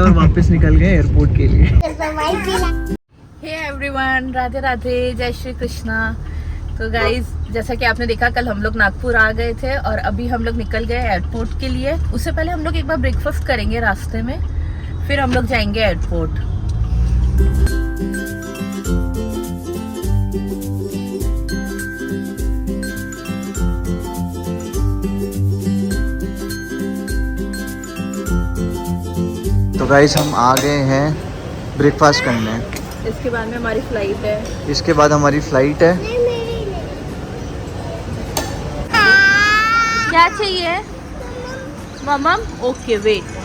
और वापस निकल गए एयरपोर्ट के लिए। हे एवरीवन, राधे राधे, जय श्री कृष्णा। तो गाइज, जैसा कि आपने देखा कल हम लोग नागपुर आ गए थे और अभी हम लोग निकल गए एयरपोर्ट के लिए। उससे पहले हम लोग एक बार ब्रेकफास्ट करेंगे रास्ते में, फिर हम लोग जाएंगे एयरपोर्ट। तो गाइस हम आ गए हैं ब्रेकफास्ट करने। इसके बाद में हमारी फ्लाइट है। इसके बाद हमारी फ्लाइट है। क्या चाहिए ममम? Okay wait.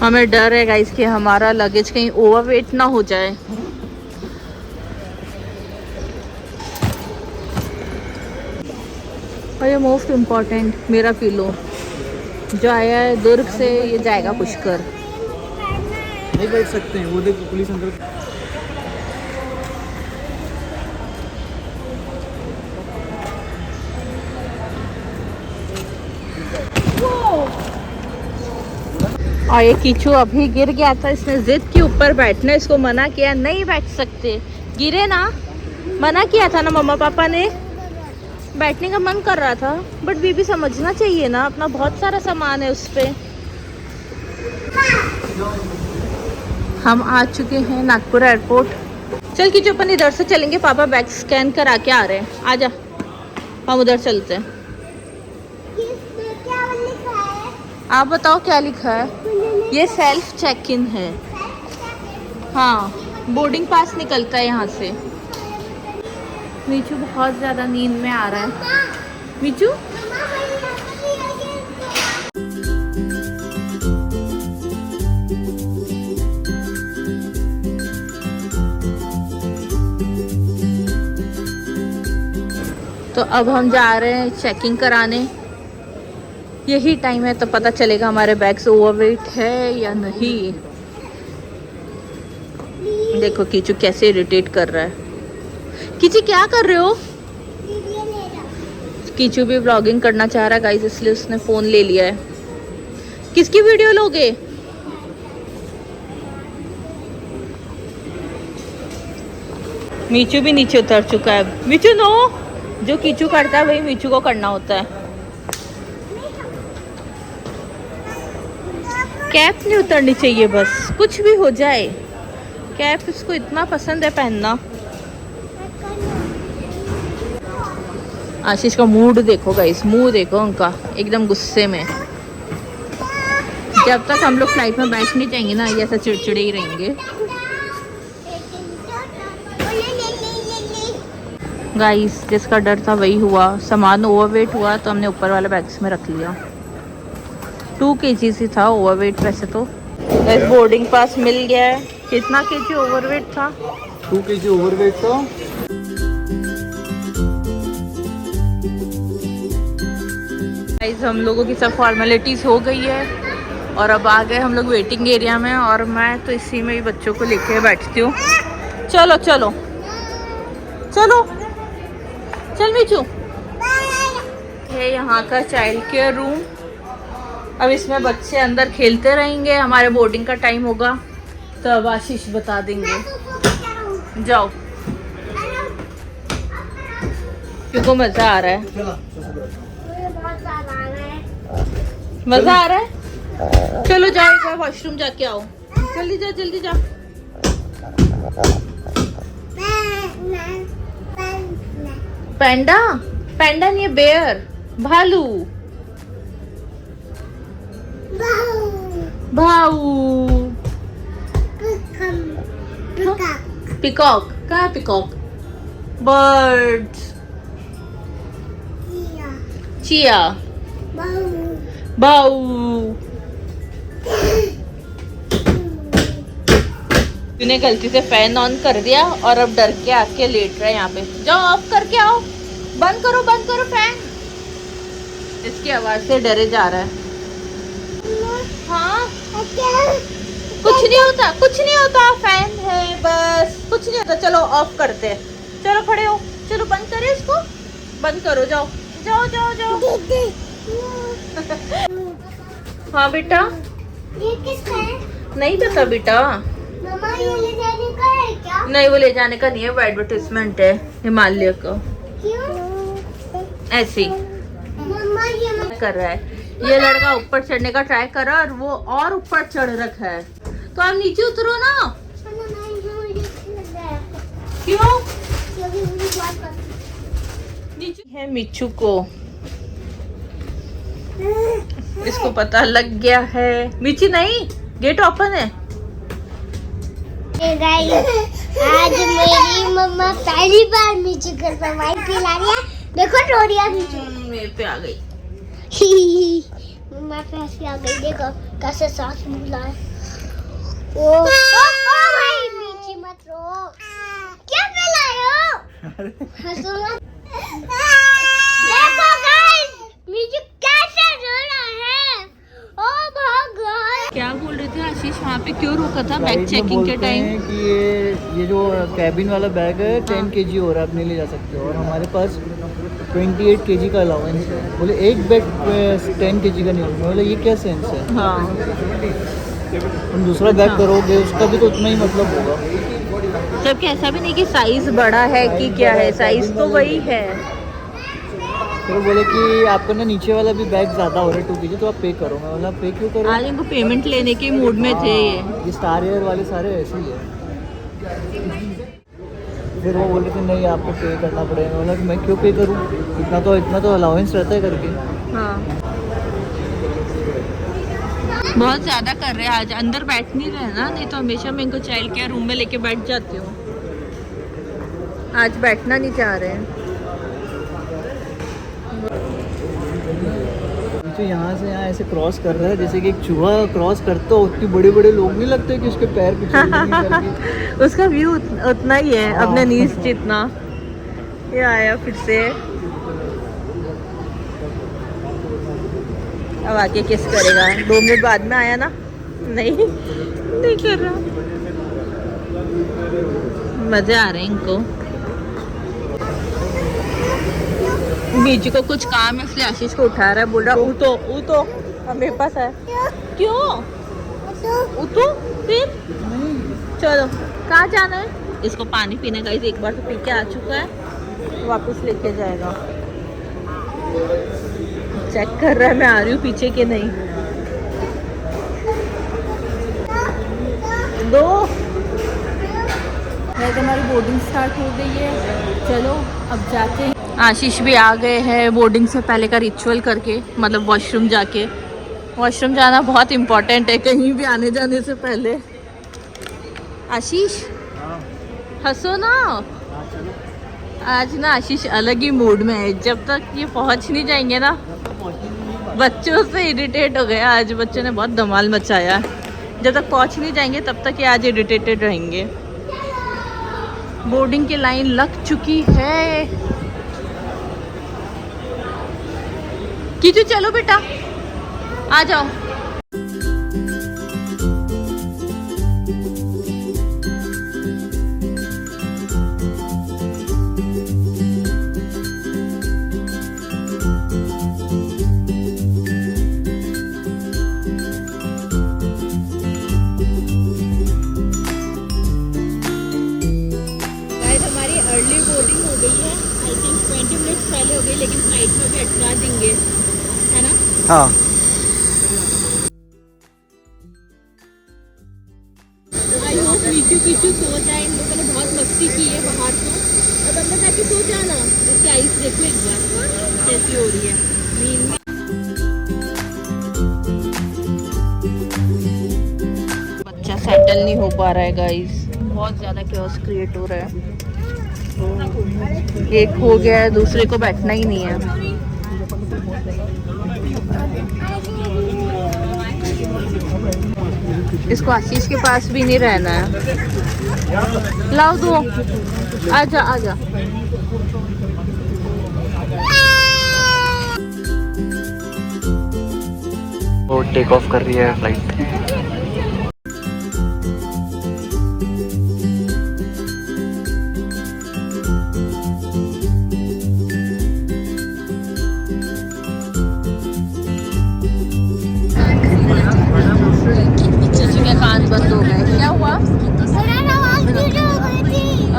हमें डर है गाइस कि हमारा लगेज कहीं ओवरवेट ना हो जाए। और ये मोस्ट इम्पॉर्टेंट मेरा पिलो जो आया है दुर्ग से, ये जाएगा पुष्कर। नहीं बैठ सकते हैं, वो देखो पुलिस अंदर। और ये कीचू अभी गिर गया था, इसने जिद के ऊपर बैठने, इसको मना किया नहीं बैठ सकते, गिरे ना, मना किया था ना मम्मा पापा ने। बैठने का मन कर रहा था बट बीबी समझना चाहिए ना, अपना बहुत सारा सामान है उस पे। हम आ चुके हैं नागपुर एयरपोर्ट। चल कीचू अपन इधर से चलेंगे, पापा बैग स्कैन करा के आ रहे हैं, आजा हम उधर चलते हैं। आप बताओ क्या लिखा है? ये सेल्फ चेक इन है। हाँ, बोर्डिंग पास निकलता है यहाँ से। मीचू बहुत ज़्यादा नींद में आ रहा है। मीचू तो अब हम जा रहे हैं चेकिंग कराने। यही टाइम है तो पता चलेगा हमारे बैग्स ओवरवेट है या नहीं। देखो कीचू कैसे इरिटेट कर रहा है। कीचू क्या कर रहे हो? कीचू भी व्लॉगिंग करना चाह रहा है गाइस, इसलिए उसने फोन ले लिया है। किसकी वीडियो लोगे? मीचू भी नीचे उतर चुका है। मीचू नो, जो कीचू करता है वही मीचू को करना होता है। कैप नहीं उतरनी चाहिए, बस कुछ भी हो जाए। कैप इसको इतना पसंद है पहनना। आशीष का मूड देखो गाइस, मुंह देखो उनका एकदम गुस्से में। जब तक हम लोग फ्लाइट में बैठ नहीं जाएंगे ना, ये ऐसा चिड़चिड़े ही रहेंगे। गाइस जिसका डर था वही हुआ, सामान ओवरवेट हुआ तो हमने ऊपर वाले बैग्स में रख लिया। 2 kg ही था ओवरवेट वैसे तो। गाइस बोर्डिंग पास मिल गया है। कितना kg ओवरवेट था? 2 kg ओवरवेट था। गाइस हम लोगों की सब फॉर्मेलिटीज हो गई है और अब आ गए हम लोग वेटिंग एरिया में। और मैं तो इसी में ही बच्चों को लेके बैठती हूँ। चलो चलो चलो चल मीचू। ये यहाँ का चाइल्ड केयर रूम। अब इसमें बच्चे अंदर खेलते रहेंगे, हमारे बोर्डिंग का टाइम होगा तो अब आशीष बता देंगे। जाओ, क्योंकि मजा आ रहा है। मजा आ रहा है। चलो जाओ एक बार वॉशरूम जाके आओ। जल्दी जा जल्दी जा। पैंडा? पैंडा नहीं है, बेयर, भालू। भाऊ। पिकॉक? कहाँ है पिकॉक? बर्ड्स। चिया। भाऊ। तूने गलती से फैन ऑन कर दिया और अब डर के आके लेट रहा है यहाँ पे। जाओ ऑफ करके आओ। बंद करो फैन। इसकी आवाज से डरे जा रहा है। हाँ कुछ नहीं होता, कुछ नहीं होता, फैन है बस, कुछ नहीं होता। चलो ऑफ करते हैं, चलो खड़े हो, चलो बंद करें इसको, बंद करो, जाओ जाओ जाओ जाओ। हाँ बेटा, ये किसका है? नहीं पता बेटा, मम्मा ये ले जाने का है क्या? नहीं वो ले जाने का नहीं है, वो एडवर्टाइजमेंट है हिमालय का, क्यों? ऐसे ही मम्मा ये मत कर रहा है। ये लड़का ऊपर चढ़ने का ट्राई कर रहा है और वो और ऊपर चढ़ रखा है, तो आप नीचे उतरो ना। मुझे अच्छा लग रहा है क्यों? क्योंकि मुझे बहुत पसंद नीचे है मिच्चू को, इसको पता लग गया है। मिची नहीं, गेट ओपन है। है। गाइस, आज मेरी मम्मा पहली बार नीचे घर पर वाइन पिला रही है। देखो टोरिया नीचे मेरे पे आ गई। मम्मा पे ऐसी आ गई, देखो कैसे सांस फूला है। ओ भाई नीचे मत रो, क्या पिलाए हो? हंसो मत। देखो गाइस, नीचे कैसे रो रहा है। ओ भगवान, क्या बोल रहे थे आशीष, वहाँ पे क्यों रोका था बैग चेकिंग के टाइम? कि ये जो कैबिन वाला बैग है 10 kg हो रहा है, आप नहीं ले जा सकते हो, और हमारे पास 28 kg का अलाउंस है। बोले एक बैग 10 kg का नहीं होगा। बोले ये क्या सेंस है, हाँ तुम दूसरा बैग करोगे उसका भी तो उतना ही मतलब होगा। जबकि ऐसा भी नहीं कि साइज बड़ा है कि क्या है, साइज तो वही है। फिर बोले कि आपका ना नीचे वाला भी बैग ज़्यादा हो रहा है 2 kg, तो आप पे करो। मैं बोला पे क्यों करो, आज इनको पेमेंट लेने के मूड में थे ये स्टार एयर वाले सारे ऐसे ही है। फिर वो बोले कि नहीं आपको पे करना पड़ेगा। बोला कि मैं क्यों पे करूँ, इतना तो अलाउंस रहता है करके। हाँ बहुत ज्यादा कर रहे हैं आज, अंदर बैठ नहीं रहे ना, नहीं तो हमेशा मैं इनको चाइल्ड केयर रूम में लेके बैठ जाती हूँ। आज बैठना नहीं चाह रहे हैं। तो यहाँ से यहाँ ऐसे क्रॉस कर रहा है जैसे कि एक चूहा क्रॉस करता हो। उतने बड़े बड़े लोग नहीं लगते कि उसके पैर पीछे नहीं करके। उसका व्यू उतना ही है, हाँ। अपने नीज जितना। ये आया फिर से, अब आके किस करेगा? 2 मिनट बाद में आया ना, नहीं कर रहा। मजे आ रहे हैं इनको। बीच को कुछ काम है इसलिए आशीष को उठा रहा है, बोल रहा उतो अब मेरे पास है। क्यों उतो? फिर चलो कहाँ जाना है? इसको पानी पीने का, एक बार तो पी के आ चुका है, वापस लेके जाएगा। चेक कर रहा है मैं आ रही हूँ पीछे के नहीं। दो हमारी बोर्डिंग स्टार्ट हो गई है, चलो अब जाते हैं। आशीष भी आ गए हैं बोर्डिंग से पहले का रिचुअल करके, मतलब वॉशरूम जाके। वॉशरूम जाना बहुत इम्पोर्टेंट है कहीं भी आने जाने से पहले। आशीष हंसो ना, आज ना आशीष अलग ही मूड में है। जब तक ये पहुंच नहीं जाएंगे ना, बच्चों से इरिटेट हो गया आज, बच्चों ने बहुत धमाल मचाया। जब तक पहुंच नहीं जाएंगे तब तक ये आज इरिटेटेड रहेंगे। बोर्डिंग की लाइन लग चुकी है। कीचू चलो बेटा, आ जाओ। हमारी अर्ली बोर्डिंग हो गई है, आई थिंक 20 मिनट्स पहले हो गई, लेकिन फ्लाइट में भी अटका देंगे, है ना? हाँ आई होप कीचू सो जाए। इन लोगों ने बहुत मस्ती की है बाहर को, अब अंदर जाके सो जाना। इसकी आइस देखो एक बार कैसी हो रही है नींद में। बच्चा सेटल नहीं हो पा रहा है गाइस, बहुत ज़्यादा chaos क्रिएट हो रहा है। एक हो गया है, दूसरे को बैठना ही नहीं है। इसको आशीष के पास भी नहीं रहना है। लाओ दो, आजा आजा। टेक ऑफ कर रही है फ्लाइट। चीचू के कान बंद हो गए, क्या हुआ?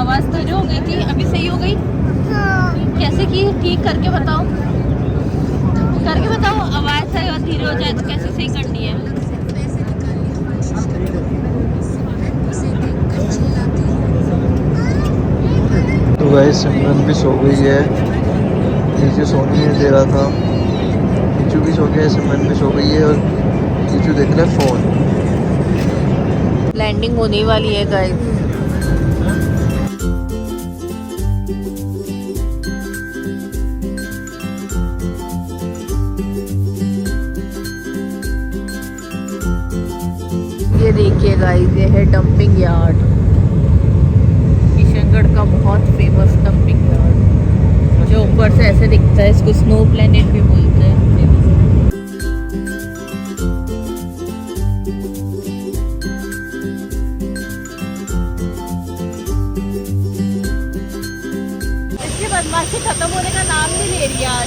आवाज तो जो हो गई थी, अभी सही हो गई? कैसे की? ठीक करके बताओ, करके बताओ। आवाज सही और धीरे हो जाए तो कैसे सही करनी है? तो गाइस सिमरन भी सो गई है, नीचे सोने नहीं दे रहा था। नीचू भी सो गया है, सिमरन भी सो गई है और नीचू देख रहा है फोन। लैंडिंग होने वाली है गाइस। ये देखिए गाइस, ये है डंपिंग यार्ड, किशनगढ़ का बहुत फेमस डंपिंग यार्ड, जो ऊपर से ऐसे दिखता है। इसको स्नो प्लेनेट भी बोलते हैं। इसकी बदमाशी खत्म होने का नाम नहीं ले रही यार।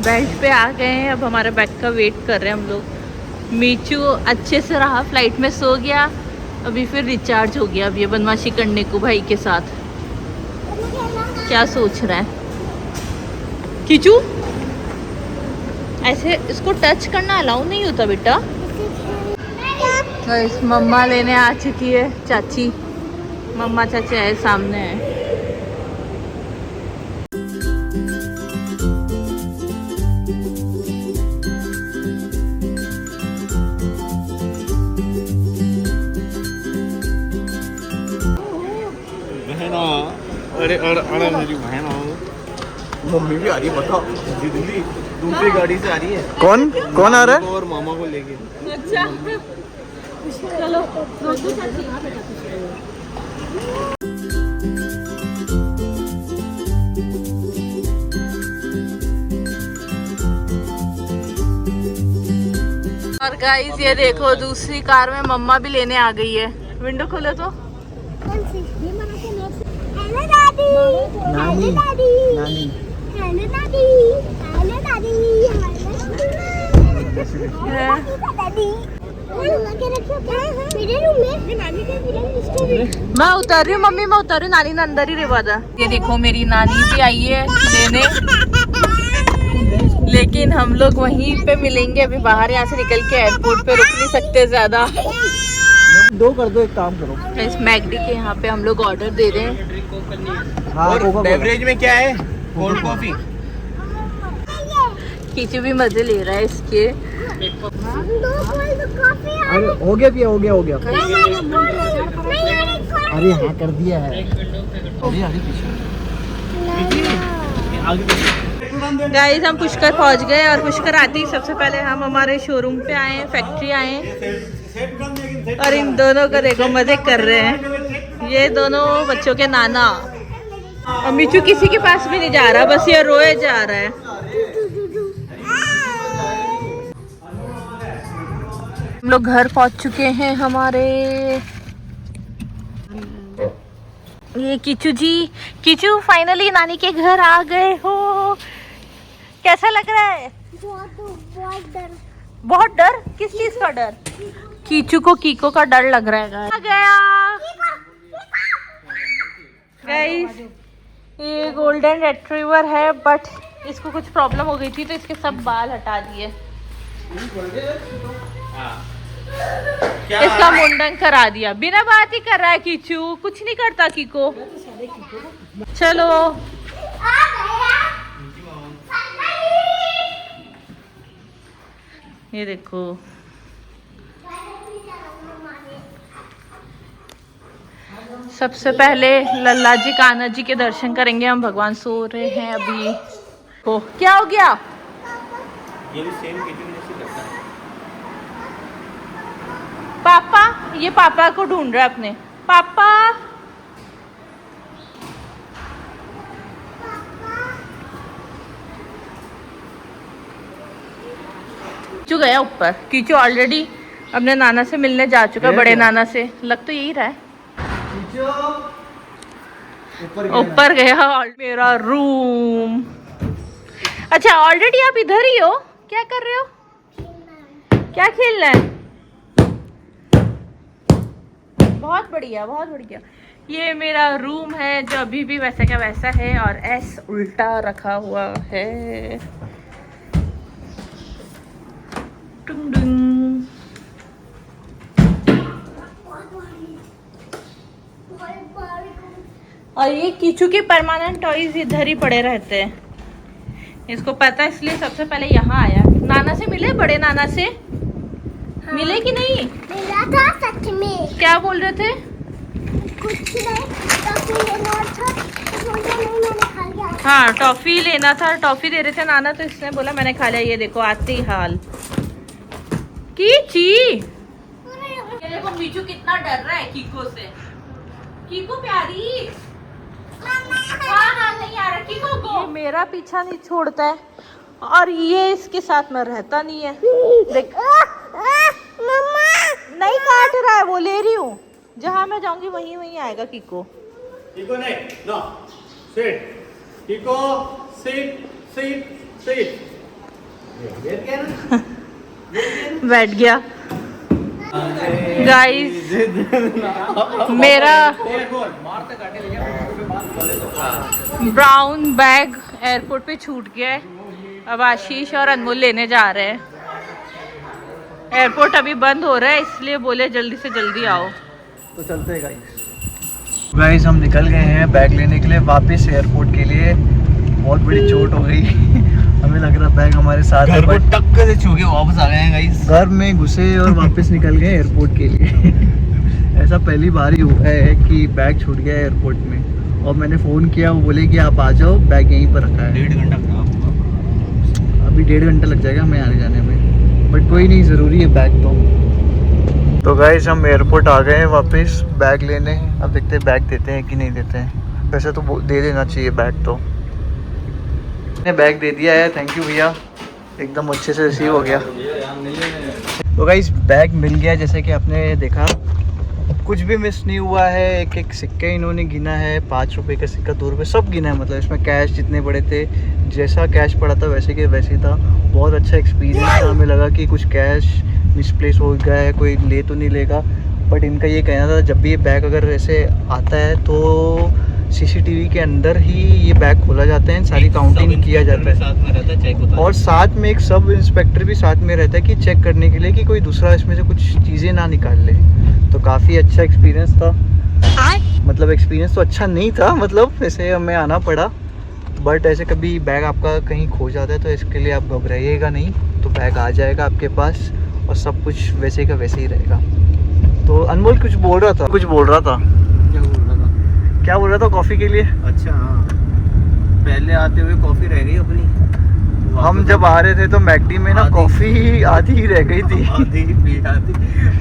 बेल्ट पे आ गए हैं, अब हमारे बैग का वेट कर रहे हैं हम लोग। मीचू अच्छे से रहा, फ्लाइट में सो गया, अभी फिर रिचार्ज हो गया। अब ये बदमाशी करने को भाई के साथ क्या सोच रहा है? कीचू ऐसे इसको टच करना अलाउ नहीं होता बेटा। इस मम्मा लेने आ चुकी है, चाची मम्मा चाची है सामने है। अरे अरे मेरी बहन मम्मी भी आ रही है, बताओ दिल्ली दूसरी गाड़ी से आ रही है। कौन कौन आ रहा है? और मामा को लेके। अच्छा चलो और गाइस ये देखो, दूसरी कार में मम्मा भी लेने आ गई है। विंडो खोलो तो। हेलो दादी। नानी हेलो दादी। नानी हेलो दादी। हेलो दादी। दादी मेरे रूम में नानी का मैं उतर रही हूँ मम्मी, मैं उतर रही हूँ, नानी ने अंदर ही रिवा था। ये देखो मेरी नानी भी आई है लेने, लेकिन हम लोग वहीं पे मिलेंगे अभी बाहर। यहाँ से निकल के एयरपोर्ट पे रुक नहीं सकते ज्यादा। दो कर दो, एक काम करो, इस मैगडी के यहाँ पे हम लोग ऑर्डर दे रहे हैं। हाँ और बेवरेज में क्या है? Cold coffee. कीचू भी मजे ले रहा है इसके। अरे हो गया पिया, हो गया हो गया। अरे हाँ कर दिया है। अरे आगे पीछे गाइस हम पुष्कर पहुंच गए और पुष्कर आते ही सबसे पहले हम हमारे शोरूम पे आए हैं, फैक्ट्री आए हैं। और इन दोनों को देखो मजे कर रहे हैं, ये दोनों बच्चों के नाना। और मिचू किसी के पास भी नहीं जा रहा, बस ये रोए जा रहा है। हम लोग घर पहुंच चुके हैं हमारे। ये कीचू जी, कीचू फाइनली नानी के घर आ गए हो। कैसा लग रहा है? बहुत डर। बहुत डर? किस चीज का डर? कीचू को कीको का डर लग रहा है। आ गया गाइस, ये गोल्डन रिट्रीवर है, बट इसको कुछ प्रॉब्लम हो गई थी तो इसके सब बाल हटा दिए। इसका मुंडन करा दिया, बिना बात ही कर रहा है कीचू, कुछ नहीं करता कीको। चलो ये देखो, सबसे पहले लल्ला जी कान्हा जी के दर्शन करेंगे हम। भगवान सो रहे हैं अभी। हो क्या हो गया? ये भी सेम किचन जैसे लगता है। पापा, ये पापा को ढूंढ रहा है अपने। पापा कीचू गया ऊपर। कीचू ऑलरेडी अपने नाना से मिलने जा चुका है, बड़े नाना से। लग तो यही रहा है, ऊपर गया। मेरा रूम। अच्छा ऑलरेडी आप इधर ही हो? क्या कर रहे हो? क्या खेलना है? बहुत बढ़िया बहुत बढ़िया। ये मेरा रूम है जो अभी भी वैसा का वैसा है और एस उल्टा रखा हुआ है। टुंग डुंग। और ये कीचू के परमानेंट टॉयज इधर ही पड़े रहते हैं। इसको पता है इसलिए सबसे पहले यहाँ आया। नाना से मिले? बड़े नाना से मिले कि नहीं? मिला था सच में। क्या बोल रहे थे? कुछ नहीं, टॉफी लेना था, बोला नहीं मैंने खा लिया। हाँ टॉफी लेना था, टॉफी दे रहे थे नाना, तो इसने बोला मैंने खा लिया। ये देखो आते ही हाल। कीची ये देखो मीचू कितना डर रहा है कीको से। कीको प्यारी। हाँ नहीं आ रहा कीको को। मेरा पीछा नहीं छोड़ता है और ये इसके साथ में रहता नहीं है। देख नहीं काट रहा है वो, ले रही हूँ। जहाँ मैं जाऊंगी वहीं वहीं आएगा कीको। कीको नहीं, no, sit, Kiko, sit, sit, sit. बैठ गया ना? बैठ गया। गाइस मेरा ब्राउन बैग एयरपोर्ट पे छूट गया है। अब आशीष और अनमोल लेने जा रहे हैं। एयरपोर्ट अभी बंद हो रहा है इसलिए बोले जल्दी से जल्दी आओ। तो चलते हैं गाइस हम निकल गए हैं बैग लेने के लिए वापस एयरपोर्ट के लिए। बहुत बड़ी चोट हो गई हमें लग रहा बैग हमारे साथ घर को टक्कर से छू के वापस आ गए हैं गाइस। घर में घुसे और वापस निकल गए एयरपोर्ट के लिए ऐसा पहली बार ही हुआ है कि बैग छूट गया एयरपोर्ट में। और मैंने फ़ोन किया, वो बोले कि आप आ जाओ, बैग यहीं पर रखा है। 1.5 घंटा खराब हुआ। अभी 1.5 घंटा लग जाएगा हमें आने जाने में, बट कोई नहीं, ज़रूरी है बैग तो गाइस हम एयरपोर्ट आ गए हैं वापस बैग लेने। अब देखते हैं बैग देते हैं कि नहीं देते हैं। वैसे तो दे देना चाहिए बैग। तो मैंने बैग दे दिया है, थैंक यू भैया, एकदम अच्छे से रिसीव हो गया। तो गाइस बैग मिल गया। जैसे कि आपने देखा कुछ भी मिस नहीं हुआ है। एक एक सिक्के इन्होंने गिना है, 5 रुपये का सिक्का, 2 रुपये, सब गिना है। मतलब इसमें कैश जितने बड़े थे, जैसा कैश पड़ा था वैसे के वैसे था। बहुत अच्छा एक्सपीरियंस था। हमें लगा कि कुछ कैश मिसप्लेस हो गया है, कोई ले तो नहीं लेगा। बट इनका ये कहना था जब भी ये बैग अगर ऐसे आता है तो सीसीटीवी के अंदर ही ये बैग खोला जाता है, सारी काउंटिंग किया जाता है। साथ में रहता है, चेक होता है। और साथ में एक सब इंस्पेक्टर भी साथ में रहता है कि चेक करने के लिए कि कोई दूसरा इसमें से कुछ चीज़ें ना निकाल ले। तो काफ़ी अच्छा एक्सपीरियंस था। मतलब एक्सपीरियंस तो अच्छा नहीं था, मतलब ऐसे हमें आना पड़ा। बट ऐसे कभी बैग आपका कहीं खो जाता है तो इसके लिए आप घबराइएगा नहीं। तो बैग आ जाएगा आपके पास और सब कुछ वैसे का वैसे ही रहेगा। तो अनमोल कुछ बोल रहा था। क्या बोल रहा था कॉफ़ी के लिए? अच्छा हाँ, पहले आते हुए कॉफ़ी रह गई अपनी। हम जब आ रहे थे तो मैकडी में ना कॉफ़ी आधी ही रह गई थी।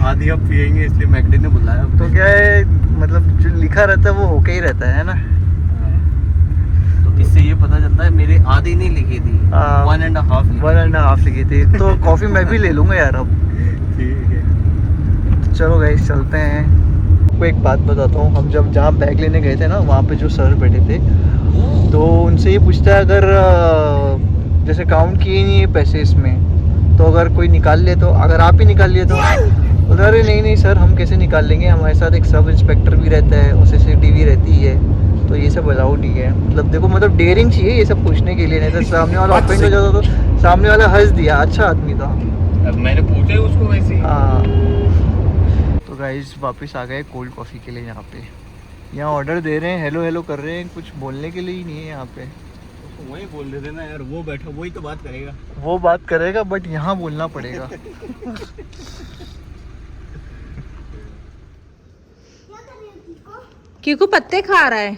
आधी अब पियेंगे इसलिए मैकडी ने बुलाया। तो क्या है, मतलब जो लिखा रहता है वो होके ही रहता है ना। तो इससे ये पता चलता है मेरे आधी नहीं लिखी थी, 1.5 लिखी थी। तो कॉफ़ी मैं भी ले लूँगा यार अब। ठीक है चलो गाइस चलते हैं। आपको एक बात बताता हूँ, हम जब जहाँ बैग लेने गए थे ना, वहाँ पे जो सर बैठे थे तो उनसे ये पूछता है अगर जैसे काउंट किए नहीं है पैसे इसमें, तो अगर कोई निकाल ले, तो अगर आप ही निकाल लिए तो अरे नहीं सर हम कैसे निकाल लेंगे, हमारे साथ एक सब इंस्पेक्टर भी रहता है और सीसीटीवी रहती है, तो ये सब अलाउड नहीं है। मतलब देखो, मतलब डेयरिंग चाहिए ये सब पूछने के लिए, नहीं तो सामने वाला ऑफेंड हो जाता। तो सामने वाला हंस दिया, अच्छा आदमी था। अब मैंने पूछा उसको वैसे ही। हाँ तो गाइस वापस आ गए कोल्ड कॉफ़ी के लिए। यहाँ पे यहाँ ऑर्डर दे रहे हैं, हेलो हेलो कर रहे हैं, कुछ बोलने के लिए ही नहीं है यहाँ पे। वही बोल देते ना यार, वो बैठा वही तो बात करेगा। वो बात करेगा बट यहाँ बोलना पड़ेगा। कीकू पत्ते खा रहा है।